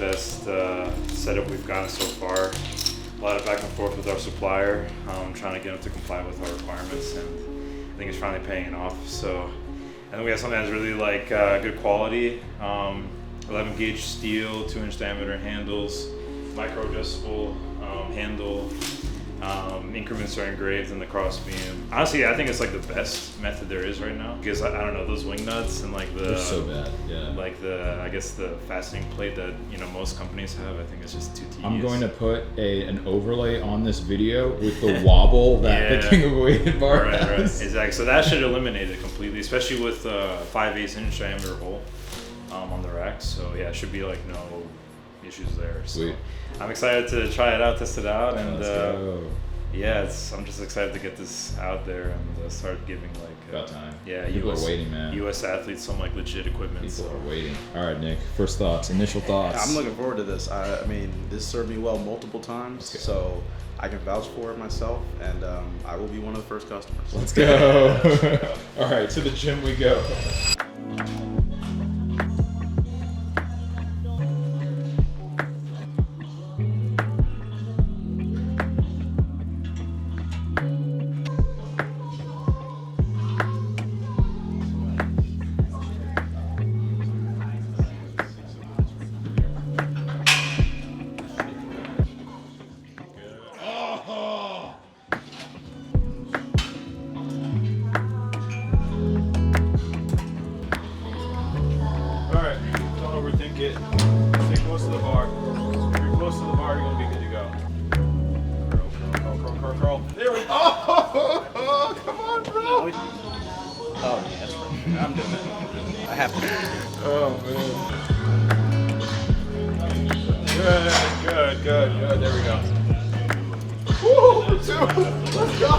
best setup we've gotten so far. A lot of back and forth with our supplier, trying to get them to comply with our requirements, and I think it's finally paying off. So, and then we have something that's really like good quality, 11 gauge steel, 2-inch diameter handles, micro adjustable handle. Increments are engraved in the cross beam. Honestly, I think it's like the best method there is right now, because I don't know, those wing nuts and like they're so bad, yeah. Like I guess the fastening plate that most companies have, I think it's just too tedious. I'm going to put an overlay on this video with the wobble that the King of Weighted Bar has. Right, exactly. So that should eliminate it completely, especially with 5/8 inch diameter hole on the rack. So yeah, it should be like no issues there. Sweet. So I'm excited to try it out, test it out, and let's go. Yeah, I'm just excited to get this out there and start giving like about time. Yeah, people are waiting, man. U.S. athletes some like legit equipment. People are waiting. All right, Nick. First thoughts, initial thoughts. I'm looking forward to this. I mean, this served me well multiple times, so I can vouch for it myself, and I will be one of the first customers. Let's go. All right, to the gym we go. Stay close to the bar. If you're close to the bar, you're gonna be good to go. Curl. There we go. Oh, come on, bro. Oh, yeah, that's right. I'm doing it. I have to. Oh, man. Good. There we go. Woo, 2. Let's go.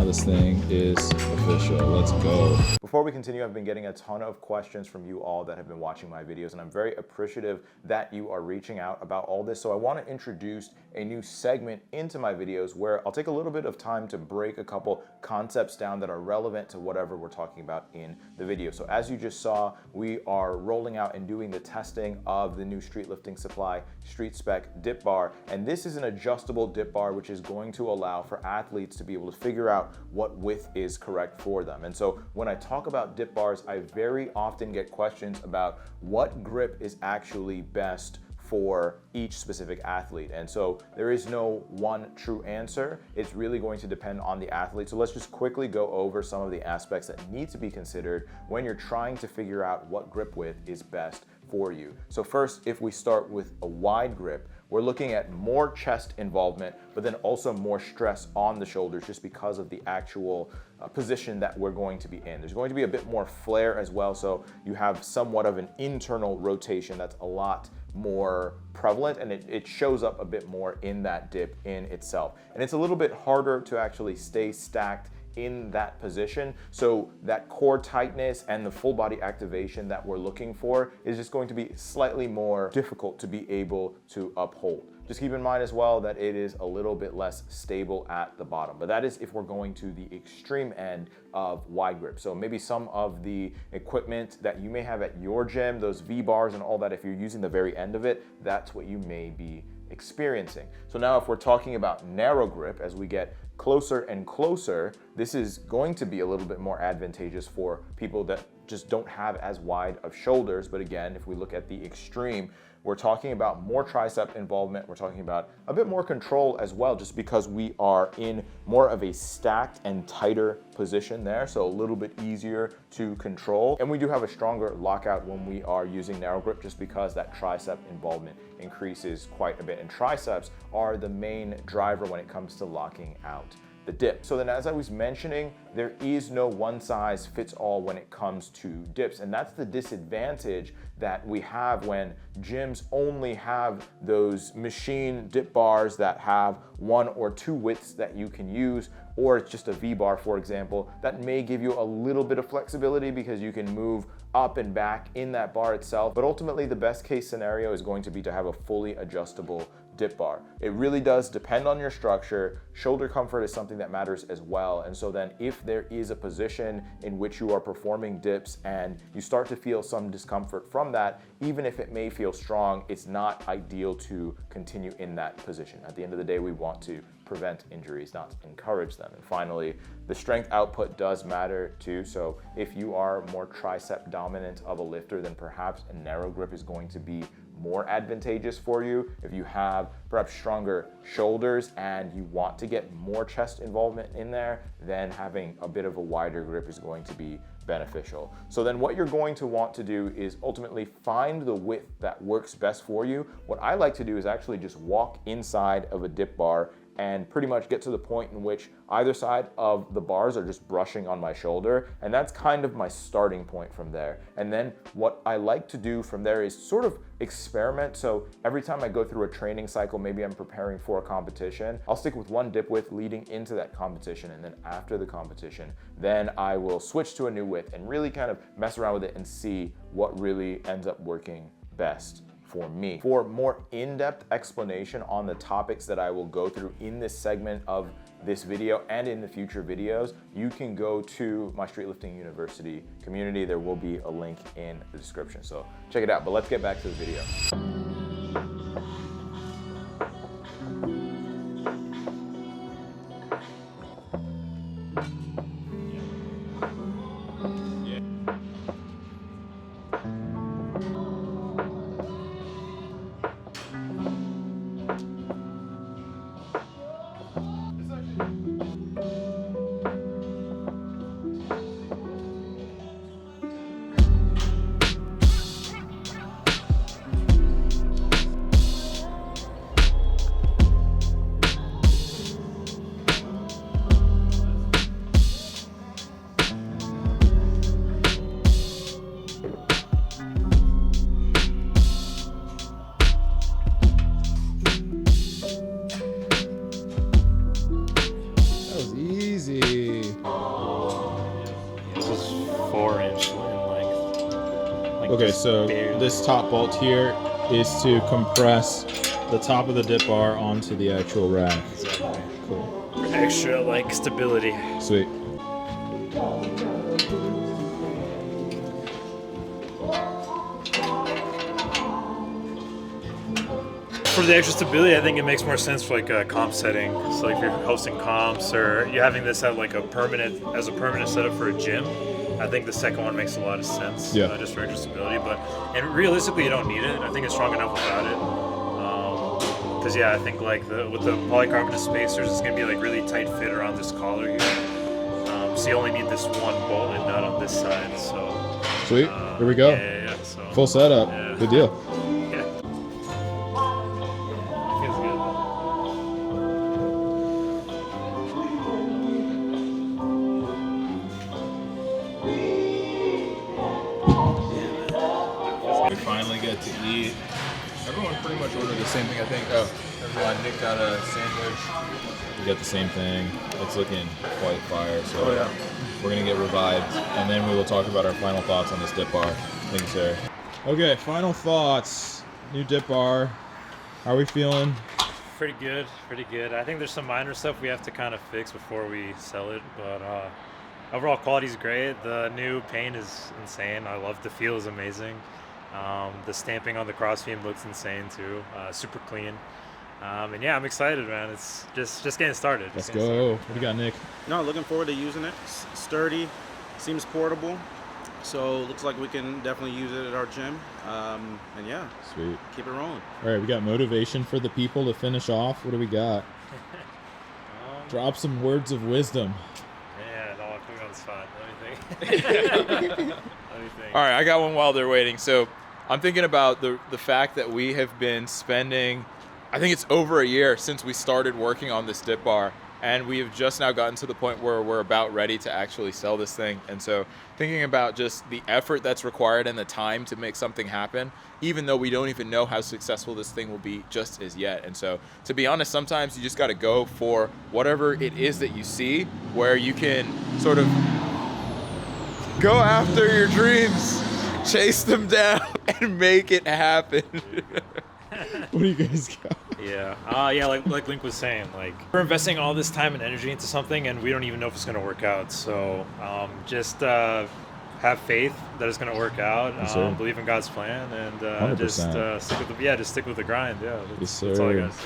This thing is official. Let's go. Before we continue, I've been getting a ton of questions from you all that have been watching my videos, and I'm very appreciative that you are reaching out about all this. So I want to introduce a new segment into my videos where I'll take a little bit of time to break a couple concepts down that are relevant to whatever we're talking about in the video. So as you just saw, we are rolling out and doing the testing of the new Streetlifting Supply Street Spec dip bar, and this is an adjustable dip bar which is going to allow for athletes to be able to figure out what width is correct for them. And so when I talk about dip bars, I very often get questions about what grip is actually best for each specific athlete. And so there is no one true answer. It's really going to depend on the athlete. So let's just quickly go over some of the aspects that need to be considered when you're trying to figure out what grip width is best for you. So first, if we start with a wide grip, we're looking at more chest involvement, but then also more stress on the shoulders just because of the actual position that we're going to be in. There's going to be a bit more flare as well, so you have somewhat of an internal rotation that's a lot more prevalent, and it shows up a bit more in that dip in itself. And it's a little bit harder to actually stay stacked in that position. So that core tightness and the full body activation that we're looking for is just going to be slightly more difficult to be able to uphold. Just keep in mind as well that it is a little bit less stable at the bottom, but that is if we're going to the extreme end of wide grip. So maybe some of the equipment that you may have at your gym, those V bars and all that, if you're using the very end of it, that's what you may be experiencing. So now if we're talking about narrow grip, as we get closer and closer, this is going to be a little bit more advantageous for people that just don't have as wide of shoulders. But again, if we look at the extreme, we're talking about more tricep involvement. We're talking about a bit more control as well, just because we are in more of a stacked and tighter position there, so a little bit easier to control. And we do have a stronger lockout when we are using narrow grip, just because that tricep involvement increases quite a bit. And triceps are the main driver when it comes to locking out the dip. So then, as I was mentioning, there is no one size fits all when it comes to dips. And that's the disadvantage that we have when gyms only have those machine dip bars that have 1 or 2 widths that you can use, or it's just a V-bar, for example, that may give you a little bit of flexibility because you can move up and back in that bar itself. But ultimately, the best case scenario is going to be to have a fully adjustable dip bar. It really does depend on your structure. Shoulder comfort is something that matters as well. And so then if there is a position in which you are performing dips and you start to feel some discomfort from that, even if it may feel strong, it's not ideal to continue in that position. At the end of the day, we want to prevent injuries, not encourage them. And finally, the strength output does matter too. So if you are more tricep dominant of a lifter, then perhaps a narrow grip is going to be more advantageous for you. If you have perhaps stronger shoulders and you want to get more chest involvement in there, then having a bit of a wider grip is going to be beneficial. So then what you're going to want to do is ultimately find the width that works best for you. What I like to do is actually just walk inside of a dip bar and pretty much get to the point in which either side of the bars are just brushing on my shoulder. And that's kind of my starting point from there. And then what I like to do from there is sort of experiment. So every time I go through a training cycle, maybe I'm preparing for a competition, I'll stick with one dip width leading into that competition. And then after the competition, then I will switch to a new width and really kind of mess around with it and see what really ends up working best for me. For more in-depth explanation on the topics that I will go through in this segment of this video and in the future videos, you can go to my Streetlifting University community. There will be a link in the description, so check it out. But let's get back to the video. Okay, so this top bolt here is to compress the top of the dip bar onto the actual rack. Exactly. Cool. Extra like stability. Sweet. For the extra stability, I think it makes more sense for like a comp setting. So like if you're hosting comps or you're having this at like a permanent setup for a gym, I think the second one makes a lot of sense. Yeah. Just for extra stability, and realistically, you don't need it. I think it's strong enough without it. Because I think like with the polycarbonate spacers, it's gonna be like really tight fit around this collar here. So you only need this one bolt and not on this side. So sweet. Here we go. Yeah. So full setup. Yeah. Good deal. We finally get to eat. Everyone pretty much ordered the same thing, I think. Oh, everyone, Nick got a sandwich. We got the same thing. It's looking quite fire, so we're gonna get revived, and then we will talk about our final thoughts on this dip bar. Thank you, sir. Okay, final thoughts. New dip bar. How are we feeling? Pretty good. I think there's some minor stuff we have to kind of fix before we sell it, but overall quality is great. The new paint is insane. I love the feel is amazing. The stamping on the crossbeam looks insane too. Super clean. And I'm excited, man. It's just getting started. Let's go. What do you got, Nick? No, looking forward to using it. Sturdy, seems portable. So looks like we can definitely use it at our gym. And yeah, Sweet. keep it rolling. All right, we got motivation for the people to finish off. What do we got? Drop some words of wisdom. Man, I'll put me on the spot. Let me think. Let me think. All right, I got one while they're waiting. So I'm thinking about the fact that we have been spending, I think it's over a year since we started working on this dip bar, and we have just now gotten to the point where we're about ready to actually sell this thing. And so thinking about just the effort that's required and the time to make something happen, even though we don't even know how successful this thing will be just as yet. And so to be honest, sometimes you just got to go for whatever it is that you see, where you can sort of go after your dreams, chase them down, and make it happen. What do you guys got? Yeah, like Link was saying, like we're investing all this time and energy into something, and we don't even know if it's going to work out. So just have faith that it's going to work out. Yes, sir. Believe in God's plan, and 100%. just stick with the grind. Yeah, Yes, that's all I sir. gotta say.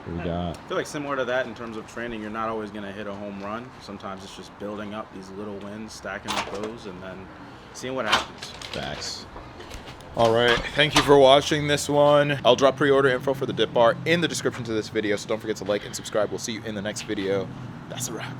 What do we got? I feel like similar to that in terms of training, you're not always going to hit a home run. Sometimes it's just building up these little wins, stacking up those, and then seeing what happens. Facts. All right, thank you for watching this one. I'll drop pre-order info for the dip bar in the description to this video, so don't forget to like and subscribe. We'll see you in the next video. That's a wrap.